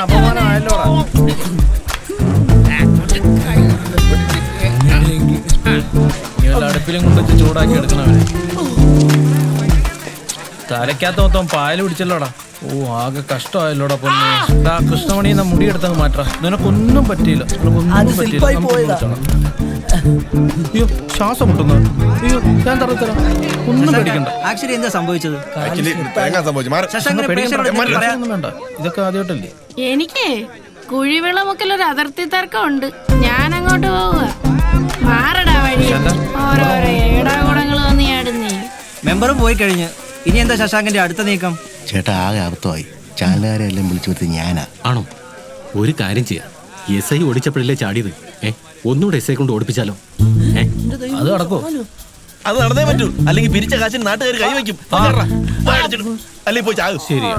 അപമാനമായല്ലോ. അടുപ്പിലും കൊണ്ടുവച്ച് ചൂടാക്കി എടുക്കണവരെ. തലയ്ക്കകത്ത് മൊത്തം പായൽ പിടിച്ചല്ലോടാ. ഓ ആകെ കഷ്ടമായല്ലോടാ പൊന്നെ. കൃഷ്ണമണിന്ന് മുടിയെടുത്തങ്ങ് മാറ്റാ. നിനക്കൊന്നും പറ്റിയില്ല. അയ്യോ ശ്വാസം മുട്ടുന്നു. അയ്യോ ഞാൻ തറത്തരാം. ഒന്നും പേടിക്കണ്ട. ആക്ച്വലി എന്താ സംഭവിച്ചത്? വേണ്ട, ഇതൊക്കെ ആദ്യമായിട്ടല്ലേ. എനിക്ക് കുഴിവിളമുക്കലൊരു അതിർത്തി തർക്കമുണ്ട്. ഞാൻ അങ്ങോട്ട് പോവുക. മാറടാ വഴി. ഓരോരോ ഏടാകുടങ്ങൾ വന്നിയാടുന്നേ. മെമ്പറും പോയി കഴിഞ്ഞ് ഇനി എന്താ ശശാങ്കന്റെ അടുത്ത നീക്കം? ചേട്ടാ ആകെ അബദ്ധമായി. ചാനലുകാരെ എല്ലാം വിളിച്ചു വരുത്തി ഞാനാ. ആണോ? ഒരു കാര്യം ചെയ്യാം. SI ഓടിച്ചപ്പോഴല്ലേ ചാടിയത്. ഒന്നുകൂടെ SI കൊണ്ട് ഓടിപ്പിച്ചാലോ? അത് നടക്കോ? അത് നടന്നേ പറ്റൂ. അല്ലെങ്കിൽ പിരിച്ച കാശിന് നാട്ടുകാർ കൈവയ്ക്കും. അല്ലെങ്കിൽ പോയി ചാകും. ശരിയാ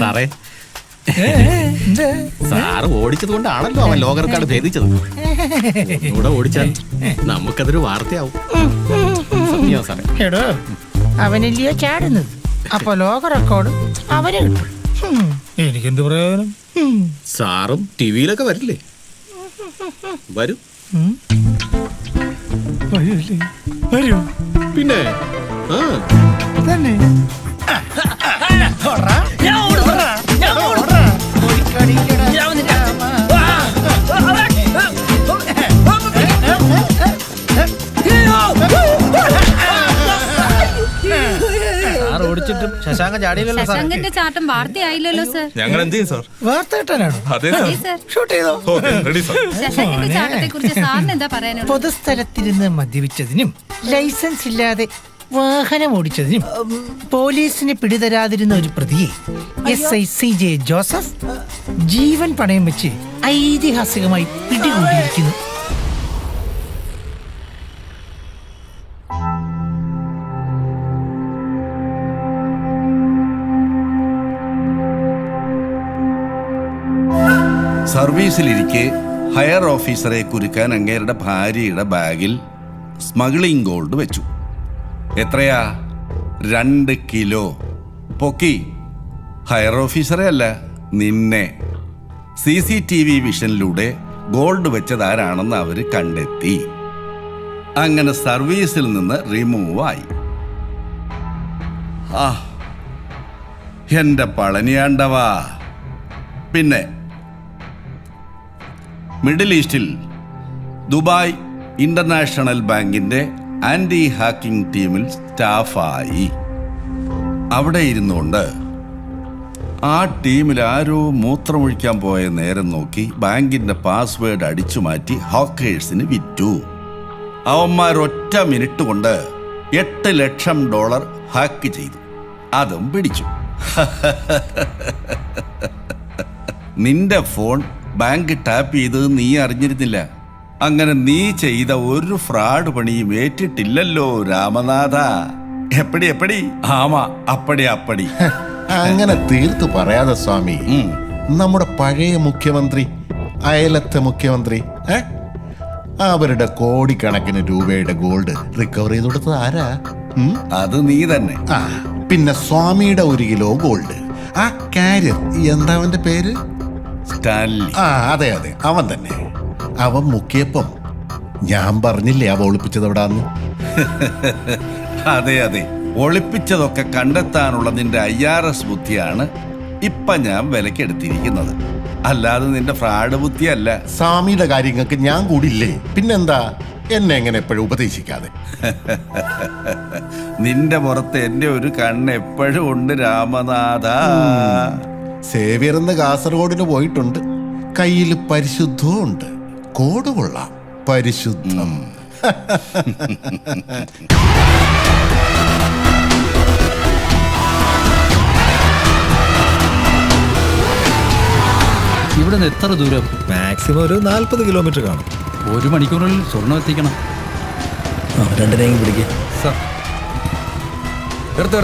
സാറേ. സാറ് ഓടിച്ചത് കൊണ്ടാണല്ലോ അവൻ ലോക റെക്കോർഡ് ഭേദിച്ചത്. ഇവിടെ ഓടിച്ചാൽ നമുക്കതൊരു വാർത്തയാവും. സാറേ എടോ അവനല്ലയോ ചാടുന്നത്. അപ്പൊ ലോക റെക്കോർഡ് അവന് കിട്ടും. എനിക്കെന്ത് പ്രയോജനം? സാറും ടിവിയിലൊക്കെ വരില്ലേ? വരും. വരൂ പിന്നെ തന്നെ ഓടിച്ചിട്ടും ശശാങ്ക ചാടിയില്ലല്ലോ. ശശാങ്കന്റെ ചാട്ടം വാർത്തയായില്ലല്ലോ സർ. ഞങ്ങൾ എന്ത് ചെയ്യും സാർ? വാർത്ത കിട്ടാനാണോ? ഷൂട്ട് ചെയ്തോ? ശശാങ്കന്റെ ചാട്ടത്തെ കുറിച്ച് സാറിന് എന്താ പറയാനുള്ളത്? പൊതുസ്ഥലത്തിരുന്ന് മദ്യപിച്ചതിനും ലൈസൻസ് ഇല്ലാതെ വാഹനം ഓടിച്ചതിനും പോലീസിന് പിടിതരാതിരുന്ന ഒരു പ്രതിയെ SI CJ ജോസഫ് ജീവൻ പണയം വെച്ച് ഐതിഹാസികമായി പിടികൂടിയിരിക്കുന്നു. സർവീസിലിരിക്കെ ഹയർ ഓഫീസറെ കുരുക്കാൻ അങ്ങേരുടെ ഭാര്യയുടെ ബാഗിൽ സ്മഗ്ലിംഗ് ഗോൾഡ് വെച്ചു. എത്രയാ? 2 കിലോ. പൊക്കി. ഹയർ ഓഫീസറെ അല്ല, നിന്നെ. CCTV വിഷനിലൂടെ ഗോൾഡ് വെച്ചതാരാണെന്ന് അവർ കണ്ടെത്തി. അങ്ങനെ സർവീസിൽ നിന്ന് റിമൂവ് ആയി. എന്റെ പളനിയാണ്ടവാ. പിന്നെ മിഡിൽ ഈസ്റ്റിൽ ദുബായ് ഇന്റർനാഷണൽ ബാങ്കിന്റെ ആന്റി ഹാക്കിംഗ് ടീമിൽ സ്റ്റാഫായി. അവിടെ ഇരുന്നുകൊണ്ട് ആ ടീമിൽ ആരോ മൂത്രമൊഴിക്കാൻ പോയ നേരം നോക്കി ബാങ്കിന്റെ പാസ്വേഡ് അടിച്ചു മാറ്റി ഹാക്കേഴ്സിന് വിറ്റു. അവന്മാരൊറ്റ മിനിറ്റ് കൊണ്ട് $8 ലക്ഷം ഹാക്ക് ചെയ്തു. അതും പിടിച്ചു. നിന്റെ ഫോൺ ബാങ്ക് ടാപ്പ് ചെയ്തത് നീ അറിഞ്ഞിരുന്നില്ല. അങ്ങനെ നീ ചെയ്ത ഒരു ഫ്രോഡ് പണിയും ഏറ്റിട്ടില്ലല്ലോ രാമനാഥ. എപ്പടി ആമാ അപ്പടി. അങ്ങനെ തീർത്തു പറയാതെ സ്വാമി. നമ്മുടെ പഴയ മുഖ്യമന്ത്രി, അയലത്തെ മുഖ്യമന്ത്രി, അവരുടെ കോടിക്കണക്കിന് രൂപയുടെ ഗോൾഡ് റിക്കവർ ചെയ്ത് കൊടുത്തത് ആരാ? അത് നീ തന്നെ. പിന്നെ സ്വാമിയുടെ 1 കിലോ ഗോൾഡ്. ആ കാര്യം എന്താ അവന്റെ പേര്? സ്റ്റാൻലി. അതെ അവൻ തന്നെ. അവൻ മുക്കിയപ്പം ഞാൻ പറഞ്ഞില്ലേ അവ ഒളിപ്പിച്ചത് എവിടാന്ന്? അതെ ഒളിപ്പിച്ചതൊക്കെ കണ്ടെത്താനുള്ള നിന്റെ IRS ബുദ്ധിയാണ് ഇപ്പൊ ഞാൻ വിലക്കെടുത്തിരിക്കുന്നത്. അല്ലാതെ നിന്റെ ഫ്രോഡ് ബുദ്ധിയല്ല. സ്വാമിയുടെ കാര്യങ്ങൾക്ക് ഞാൻ കൂടിയില്ലേ? പിന്നെന്താ എന്നെ എങ്ങനെ എപ്പോഴും ഉപദേശിക്കാതെ? നിന്റെ പുറത്ത് എന്റെ ഒരു കണ്ണ് എപ്പോഴും ഉണ്ട് രാമനാഥ. സേവ്യർ എന്ന് കാസർഗോഡിന് പോയിട്ടുണ്ട്. കയ്യിൽ പരിശുദ്ധവും ഉണ്ട്. കോഡ് കൊള്ളാം, പരിശുദ്ധം. ഇവിടെ നിന്ന് എത്ര ദൂരം? മാക്സിമം ഒരു 40 കിലോമീറ്റർ കാണും. 1 മണിക്കൂറിനുള്ളിൽ സ്വർണ്ണം എത്തിക്കണം. 2 പിടിക്കുക. എടുത്തു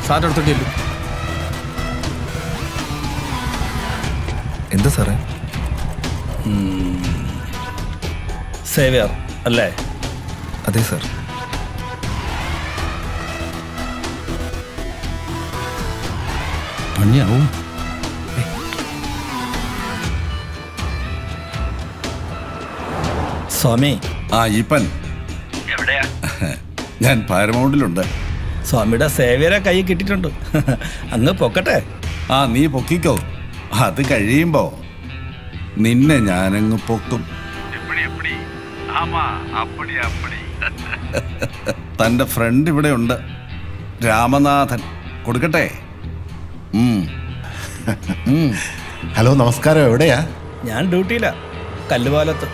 സാറിൻ്റെ അടുത്തോട്ടിയല്ലോ. എന്താ സാറേ? സേവിയർ അല്ലേ? അതെ സാർ. പണിയാവും. സ്വാമി, ആ ഈപ്പൻ ഞാൻ പാരമൗണ്ടിലുണ്ട്. സ്വാമിയുടെ സേവിയറെ കൈ കിട്ടിയിട്ടുണ്ട്. അങ്ങ് പൊക്കട്ടെ. ആ നീ പൊക്കിക്കോ. അത് കഴിയുമ്പോ നിന്നെ ഞാനങ്ങ് പൊക്കും. തന്റെ ഫ്രണ്ട് ഇവിടെ ഉണ്ട്, രാമനാഥൻ. കൊടുക്കട്ടെ? ഹലോ, നമസ്കാരം. എവിടെയാ? ഞാൻ ഡ്യൂട്ടിയില്ല, കല്ലുപാലത്ത്.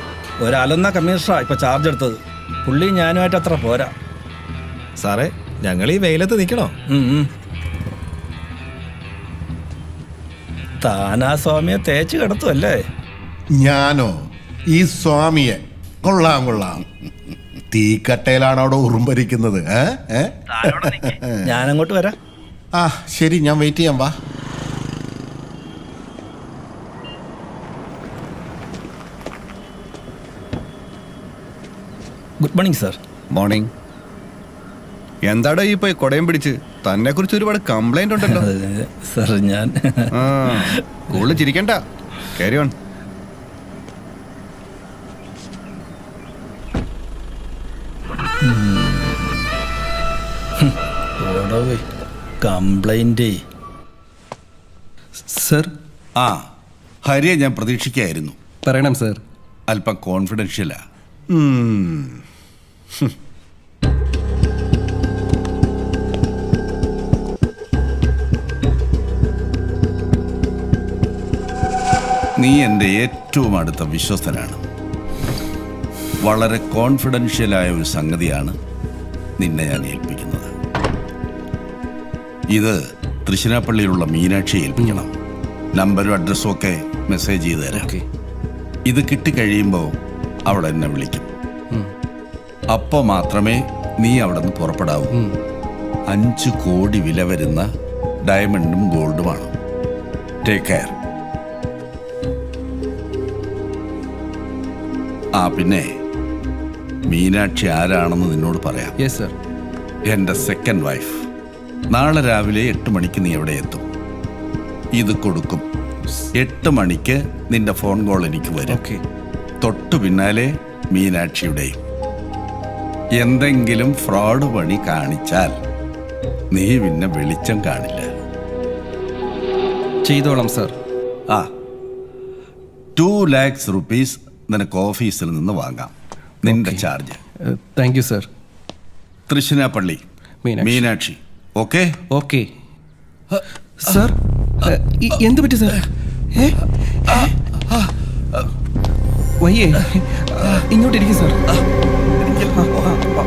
ഒരാളെന്ന കമ്മീഷണറാ ഇപ്പൊ ചാർജ് എടുത്തത്. പുള്ളി ഞാനുമായിട്ട് അത്ര പോരാ. സാറേ, ഞങ്ങൾ ഈ വെയിലത്ത് നിൽക്കണോ? താനാ സ്വാമിയെ തേച്ച് കിടത്തുമല്ലേ? ഞാനോ? ഈ സ്വാമിയെ? കൊള്ളാം കൊള്ളാം. തീക്കട്ടയിലാണ് അവിടെ ഉറുമ്പരിക്കുന്നത്. ഞാനങ്ങോട്ട് വരാം. ആ ശരി, ഞാൻ വെയിറ്റ് ചെയ്യാം. വാ. Good morning sir. മോർണിംഗ്. എന്താടോ ഈ പോയി കൊടയും പിടിച്ച്? തന്നെ കുറിച്ച് ഒരുപാട് കംപ്ലൈന്റ് ഉണ്ടല്ലോ. സാർ ഞാൻ കൂടുതൽ ചിരിക്കണ്ട, ക്യാരി ഓൺ. Complaint sir. ആ ഹരിയെ ഞാൻ പ്രതീക്ഷിക്കായിരുന്നു. പറയണം സർ. അല്പം കോൺഫിഡൻഷ്യലാ. നീ എൻ്റെ ഏറ്റവും അടുത്ത വിശ്വസ്തനാണ്. വളരെ കോൺഫിഡൻഷ്യലായ ഒരു സംഗതിയാണ് നിന്നെ ഞാൻ ഏൽപ്പിക്കുന്നത്. ഇത് തൃശ്ശിനാപ്പള്ളിയിലുള്ള മീനാക്ഷിയെ ഏൽപ്പിക്കണം. നമ്പരും അഡ്രസ്സും ഒക്കെ മെസ്സേജ് ചെയ്ത് തരാം. ഇത് കിട്ടിക്കഴിയുമ്പോൾ അവിടെ എന്നെ വിളിക്കും. അപ്പോൾ മാത്രമേ നീ അവിടെ നിന്ന് പുറപ്പെടാവൂ. 5 കോടി വില വരുന്ന ഡയമണ്ടും ഗോൾഡുമാണ്. Take care. ആ പിന്നെ മീനാക്ഷി ആരാണെന്ന് നിന്നോട് പറയാം. Yes sir. എൻ്റെ സെക്കൻഡ് വൈഫ്. നാളെ രാവിലെ 8 മണിക്ക് നീ എവിടെ എത്തും? ഇത് കൊടുക്കും. 8 മണിക്ക് നിന്റെ ഫോൺ കോൾ എനിക്ക് വരും. തൊട്ടു പിന്നാലെ മീനാക്ഷിയുടെയും. എന്തെങ്കിലും ഫ്രോഡ് പണി കാണിച്ചാൽ നീ പിന്നെ വെളിച്ചം കാണില്ല. ചെയ്തോളാം സർ. ആ 2 lakhs rupees നിനക്ക് ഓഫീസിൽ നിന്ന് വാങ്ങാം. നിന്റെ charge. Thank you sir. Tiruchirappalli Meenakshi. Okay? Okay sir. എന്ത് പറ്റി സർ? വയ്യേ, ഇങ്ങോട്ടിരിക്കും സർ.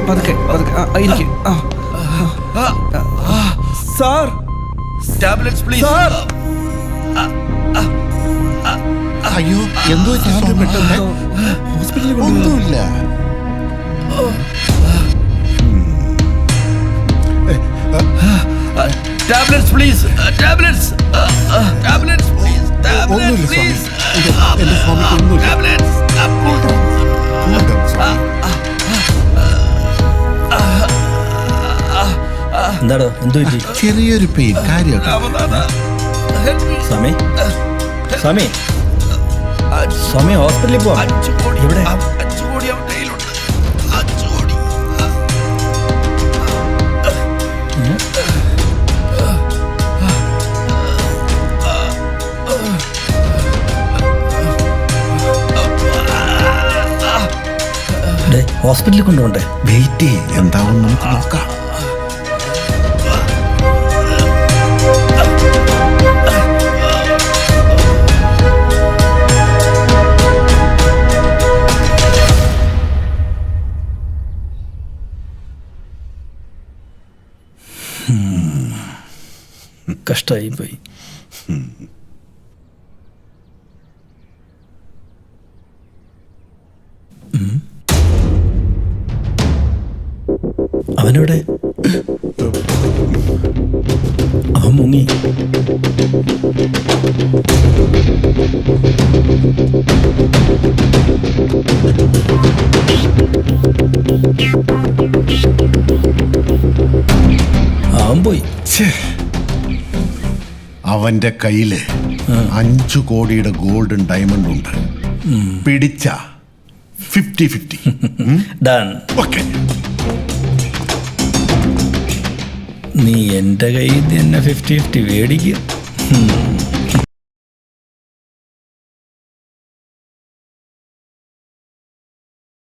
പതുക്കെ ഇരിക്കും. Sir, tablets please. അയ്യോ, എന്തോ പെട്ടെന്ന് ഹോസ്പിറ്റലിൽ ഒന്നുമില്ല. Tablets please. Tablets please. ഒന്നുമില്ല സ്വാമി, എന്റെ സ്വാമിക്ക് ഒന്നുമില്ല. എന്താടോ, എന്തു പറ്റി? ചെറിയൊരു പെയിൻ. കാര്യം സ്വാമി, സ്വാമി, സ്വാമി ഹോസ്പിറ്റലിൽ പോവാം. ഇവിടെ 5 കോടി അവന്റെ കയ്യിലുണ്ട്. 5 കോടി. ഹോസ്പിറ്റലിൽ കൊണ്ടുപോണ്ടേ? വെയിറ്റ് ചെയ്യ്, എന്താവും നമുക്ക് നോക്കാം. കഷ്ടായി പോയി. അവനോടെ അവൻ മുങ്ങി. അവൻ പോയി. അവന്റെ കയ്യില് 5 കോടിയുടെ ഗോൾഡൻ ഡയമണ്ട് ഉണ്ട്. പിടിച്ച 50-50. ഡൺ. ഓക്കെ. നീ എന്റെ കയ്യിൽ നിന്ന് 50-50 മേടിക്കും.